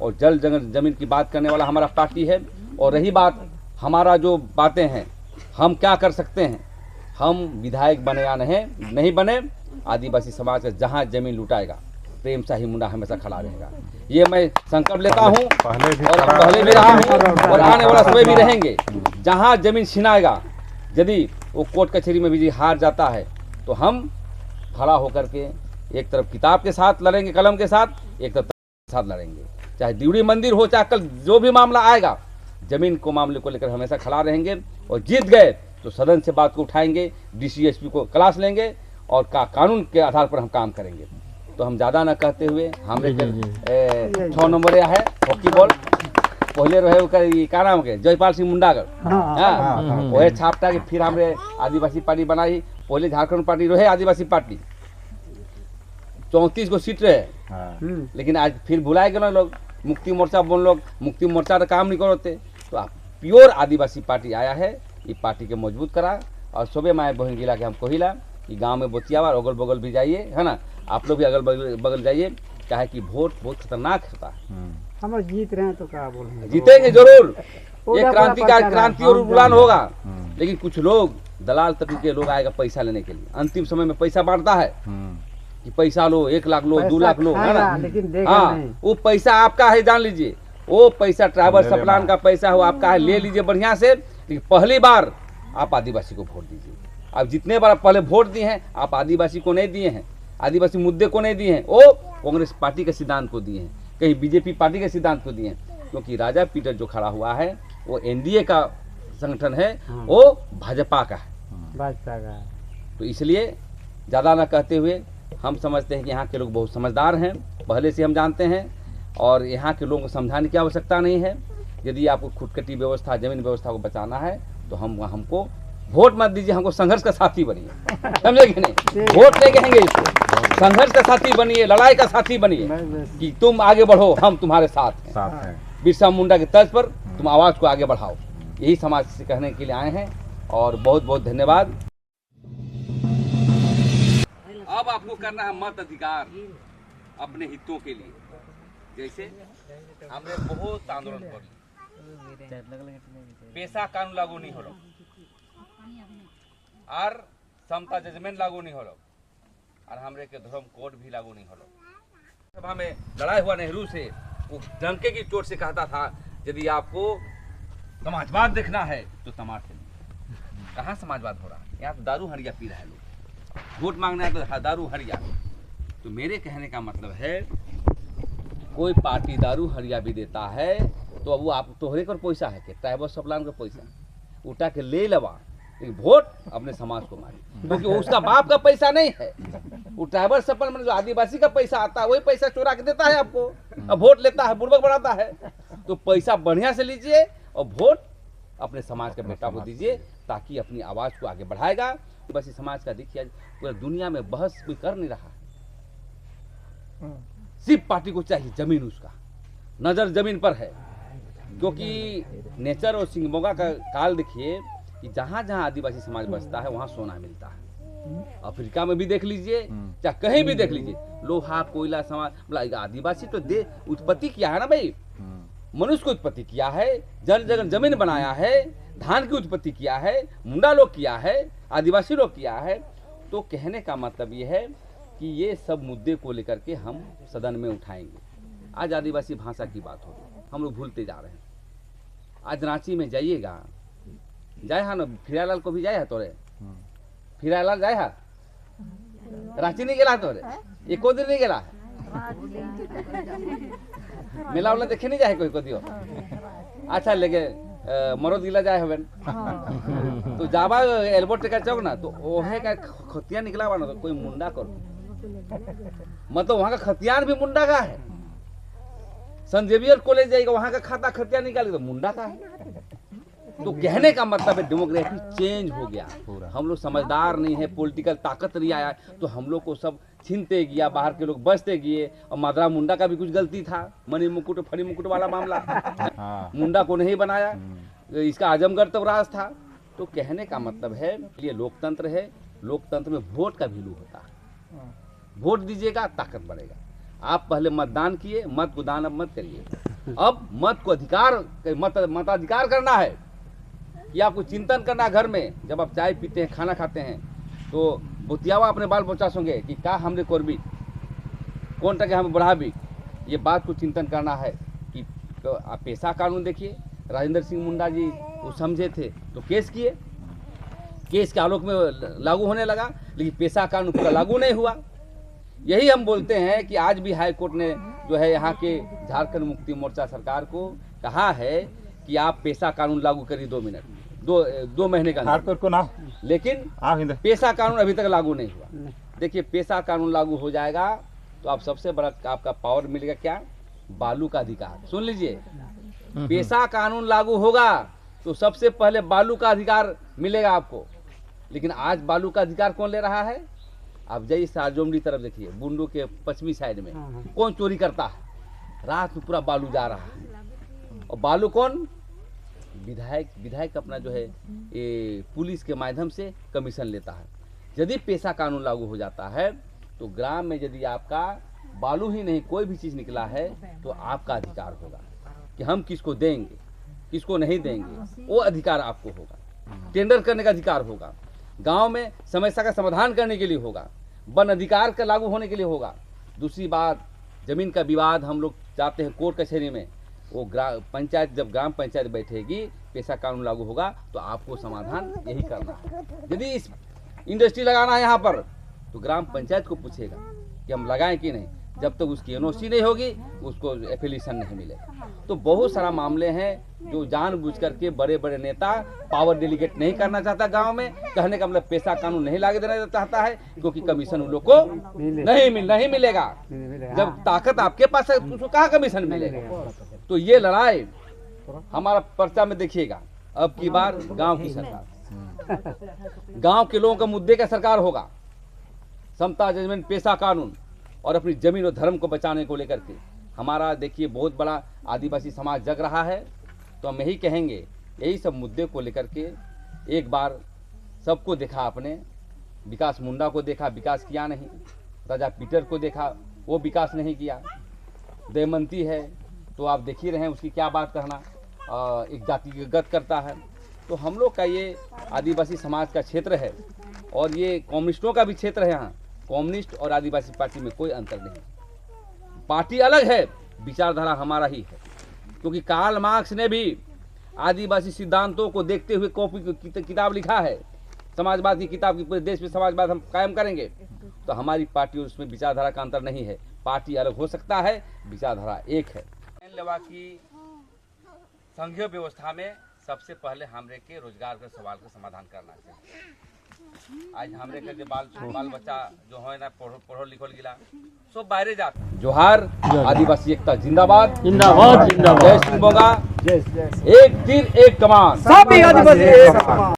और जल जमीन की बात करने वाला हमारा पार्टी है। और रही बात हमारा जो बातें हैं, हम क्या कर सकते हैं, हम विधायक बने या नहीं बने, आदिवासी समाज का जहाँ जमीन लुटाएगा प्रेम शाही मुंडा हमेशा खड़ा रहेगा। ये मैं संकल्प लेता हूँ और पहले भी रहा हूँ और आने वाला समय भी रहेंगे। जहाँ जमीन छिनाएगा, यदि वो कोर्ट कचहरी में भी हार जाता है तो हम खड़ा होकर के एक तरफ किताब के साथ लड़ेंगे, कलम के साथ, एक तरफ के साथ लड़ेंगे। चाहे दिवड़ी मंदिर हो, चाहे कल जो भी मामला आएगा, जमीन को मामले को लेकर हमेशा खड़ा रहेंगे। और जीत गए तो सदन से बात को उठाएंगे, DCSP को क्लास लेंगे और कानून के आधार पर हम काम करेंगे। तो हम ज़्यादा न कहते हुए हमारे 6 नंबर है हॉकी बॉल पहले रहे ओकर क्या नाम के जयपाल सिंह मुंडागर, हाँ वही छापटा के फिर हमारे आदिवासी पार्टी बनाई। पहले झारखंड पार्टी रहे आदिवासी पार्टी, 34 को सीट रहे, लेकिन आज फिर भुलाए गए लोग, मुक्ति मोर्चा बोल लोग, मुक्ति मोर्चा का काम नहीं करते। तो प्योर आदिवासी पार्टी आया है, ये पार्टी के मजबूत करा। और सुबह माए बहन गिला के हम कहिला कि गांव में बोतियावा अगल बगल भी जाइए, है ना, आप लोग भी अगल बगल जाइए, क्या है कि वोट बहुत खतरनाक होता है। हम जीत रहे हैं तो क्या बोलेंगे, जीतेंगे जरूर, ये क्रांति और उड़ान होगा। लेकिन कुछ लोग दलाल तबके के लोग आएगा पैसा लेने के लिए, अंतिम समय में पैसा बांटता है कि पैसा लो, 1 लाख लो, 2 लाख लो, है ना, हाँ वो पैसा आपका है, जान लीजिए। वो पैसा ट्राइबल सप्लान का पैसा हो आपका है, ले लीजिए बढ़िया से। लेकिन पहली बार आप आदिवासी को वोट दीजिए। आप जितने बार पहले वोट दिए हैं, आप आदिवासी को नहीं दिए हैं, आदिवासी मुद्दे को नहीं दिए हैं, वो कांग्रेस पार्टी के सिद्धांत को दिए हैं, कहीं बीजेपी पार्टी के सिद्धांत को दिए हैं। क्योंकि राजा पीटर जो खड़ा हुआ है वो NDA का संगठन है, वो भाजपा का है। तो इसलिए ज़्यादा ना कहते हुए हम समझते हैं कि यहाँ के लोग बहुत समझदार हैं, पहले से हम जानते हैं। और यहाँ के लोगों को समझाने की आवश्यकता नहीं है। यदि आपको खुदकटी व्यवस्था, जमीन व्यवस्था को बचाना है तो हमको वोट मत दीजिए, हमको संघर्ष का साथी बनिए, समझे कि नहीं। वोट नहीं कहेंगे इसको, संघर्ष का साथी बनिए, लड़ाई का साथी बनिए कि तुम आगे बढ़ो, हम तुम्हारे साथ हैं। बिरसा मुंडा के तर्ज पर तुम आवाज़ को आगे बढ़ाओ, यही समाज से कहने के लिए आए हैं। और बहुत बहुत धन्यवाद। अब आपको करना है मत अधिकार अपने हितों के लिए। जैसे हमने बहुत आंदोलन कर लिया, पेशा कानून लागू नहीं हो रहा और समता जजमेंट लागू नहीं हो रहा और हमरे के धर्म कोड भी लागू नहीं हो रहा। सभा में लड़ाई हुआ नेहरू से, वो डंके की चोट से कहता था यदि आपको समाजवाद देखना है तो तमाशे में। कहाँ समाजवाद हो रहा है, यहाँ तो दारू हरिया पी रहा है लोग, वोट मांगना है तो दारू हरिया। तो मेरे कहने का मतलब है कोई पार्टी दारू हरिया भी देता है तो वो आप तोहरे कर पैसा है कि ट्राइबल सप्लान का पैसा उठा के ले लवा, लेकिन वोट अपने समाज को मारे, क्योंकि उसका बाप का पैसा नहीं है। वो ट्राइबल सप्लान में जो आदिवासी का पैसा आता है वही पैसा चुरा के देता है आपको, अब वोट लेता है, बुर्बक बनाता है। तो पैसा बढ़िया से लीजिए और वोट अपने समाज के बेटा को दीजिए, ताकि अपनी आवाज़ को आगे बढ़ाएगा। बस इस समाज का देखिए पूरी दुनिया में बहस कोई कर नहीं रहा है, सिर्फ पार्टी को चाहिए जमीन, उसका नजर जमीन पर है। क्योंकि नेचर और सिंगमोगा का काल देखिए कि जहाँ जहाँ आदिवासी समाज बसता है वहाँ सोना मिलता है। अफ्रीका में भी देख लीजिए, चाहे कहीं भी देख लीजिए, लोहा कोयला समाज, मतलब आदिवासी तो दे उत्पत्ति किया है ना भाई, मनुष्य को उत्पत्ति किया है, जल जगह जमीन बनाया है, धान की उत्पत्ति किया है, मुंडा लोग किया है, आदिवासी लोग किया है। तो कहने का मतलब ये है कि ये सब मुद्दे को लेकर के हम सदन में उठाएंगे। आज आदिवासी भाषा की बात हो रही, हम लोग भूलते जा रहे हैं। आज रांची में जाइएगा, जाए हा ना, फिरालाल को भी जाए है तोरे, फिरालाल जाए हा, रांची नहीं गेला तोरे, एको दिन नहीं गेला, मेला वाला देखे नहीं जाए कोई को दियो। अच्छा लगे मरो दिला जाए हवन तो जाबा एल्बो टेका चौक ना, तो ओहे का खतिया निकला बना, तो कोई मुंडा करो, मतलब वहाँ का खतियान भी मुंडा का है। संत जेवियर कॉलेज जाएगा, वहाँ का खाता खतिया निकाले तो मुंडा का है। तो कहने का मतलब है डेमोक्रेसी चेंज हो गया, हम लोग समझदार नहीं है, पॉलिटिकल ताकत नहीं आया, तो हम लोग को सब छीनते गया, बाहर के लोग बचते गए। और मादरा मुंडा का भी कुछ गलती था, मणि मुकुट फणी मुकुट वाला मामला, मुंडा को नहीं बनाया, इसका आजमगढ़ तक राज था। तो कहने का मतलब है ये लोकतंत्र है, लोकतंत्र में वोट का वैल्यू होता है, वोट दीजिएगा ताकत बढ़ेगा। आप पहले मतदान किए, मत को दान अब मत करिए। अब मत को अधिकार, मताधिकार करना है कि आपको चिंतन करना घर में, जब आप चाय पीते हैं, खाना खाते हैं, तो बुतियावा अपने बाल बच्चा संगे कि का हमने करबी, कौन टके हमें बढ़ाबी, ये बात को चिंतन करना है। कि तो आप पेशा कानून देखिए, राजेंद्र सिंह मुंडा जी वो समझे थे तो केस किए, केस के आलोक में लागू होने लगा, लेकिन पेशा कानून पूरा लागू नहीं हुआ। यही हम बोलते हैं कि आज भी हाई कोर्ट ने जो है यहाँ के झारखंड मुक्ति मोर्चा सरकार को कहा है कि आप पेशा कानून लागू करिए 2 मिनट, दो महीने का अंदर। को ना, लेकिन पेशा कानून अभी तक लागू नहीं हुआ। देखिए पेशा कानून लागू हो जाएगा तो आप सबसे बड़ा आपका पावर मिलेगा क्या, बालू का अधिकार। सुन लीजिए, पेशा कानून लागू होगा तो सबसे पहले बालू का अधिकार मिलेगा आपको। लेकिन आज बालू का अधिकार कौन ले रहा है? आप जाइए साजोमडी तरफ देखिए, बुंडू के पश्चिमी साइड में कौन चोरी करता है? रात में पूरा बालू जा रहा है। और बालू कौन? विधायक अपना जो है ये पुलिस के माध्यम से कमीशन लेता है। यदि पेशा कानून लागू हो जाता है तो ग्राम में यदि आपका बालू ही नहीं कोई भी चीज़ निकला है तो आपका अधिकार होगा कि हम किसको देंगे, किसको नहीं देंगे, वो अधिकार आपको होगा। टेंडर करने का अधिकार होगा, गांव में समस्या का समाधान करने के लिए होगा, वन अधिकार का लागू होने के लिए होगा। दूसरी बात, जमीन का विवाद हम लोग जाते हैं कोर्ट कचहरी में, वो पंचायत, जब ग्राम पंचायत बैठेगी, पेशा कानून लागू होगा तो आपको समाधान यही करना है। यदि इस इंडस्ट्री लगाना है यहाँ पर तो ग्राम पंचायत को पूछेगा कि हम लगाएं कि नहीं। जब तक उसकी एनओसी नहीं होगी उसको एफिलिएशन नहीं मिलेगा। तो बहुत सारा मामले हैं जो जानबूझ करके बड़े बड़े नेता पावर डेलीगेट नहीं करना चाहता गांव में। कहने का मतलब पेशा कानून नहीं लागू देना चाहता है क्योंकि कमीशन उन लोग को नहीं मिलेगा। जब ताकत आपके पास है तो उसको कहाँ कमीशन मिलेगा? तो ये लड़ाई हमारा पर्चा में देखिएगा, अब की बार गांव की सरकार, गांव के लोगों का मुद्दे का सरकार होगा। समता जजमेंट, पेशा कानून और अपनी जमीन और धर्म को बचाने को लेकर के हमारा देखिए बहुत बड़ा आदिवासी समाज जग रहा है। तो हम यही कहेंगे, यही सब मुद्दे को लेकर के एक बार सबको देखा आपने, विकास मुंडा को देखा, विकास किया नहीं, राजा पीटर को देखा, वो विकास नहीं किया, दमयंती है तो आप देख ही रहे हैं उसकी क्या बात कहना, एक जातिगत करता है। तो हम लोग का ये आदिवासी समाज का क्षेत्र है और ये कम्युनिस्टों का भी क्षेत्र है। यहाँ कम्युनिस्ट और आदिवासी पार्टी में कोई अंतर नहीं, पार्टी अलग है, विचारधारा हमारा ही है। क्योंकि कार्ल मार्क्स ने भी आदिवासी सिद्धांतों को देखते हुए कॉपी किताब लिखा है, समाजवाद की किताब की, पूरे देश में समाजवाद हम कायम करेंगे। तो हमारी पार्टी उसमें विचारधारा का अंतर नहीं है, पार्टी अलग हो सकता है, विचारधारा एक है। लेवा की संघीय व्यवस्था में सबसे पहले हमरे के रोजगार के सवाल का समाधान करना चाहिए। आज हमरे के बाल बच्चा जो है ना पढ़ो लिखल गिला सब बाहरे जाते। जोहार, आदिवासी एकता जिंदाबाद, जिंदाबाद जिंदाबाद। जय सिंह बोगा, एक तीर एक कमान, सभी आदिवासी एक समान।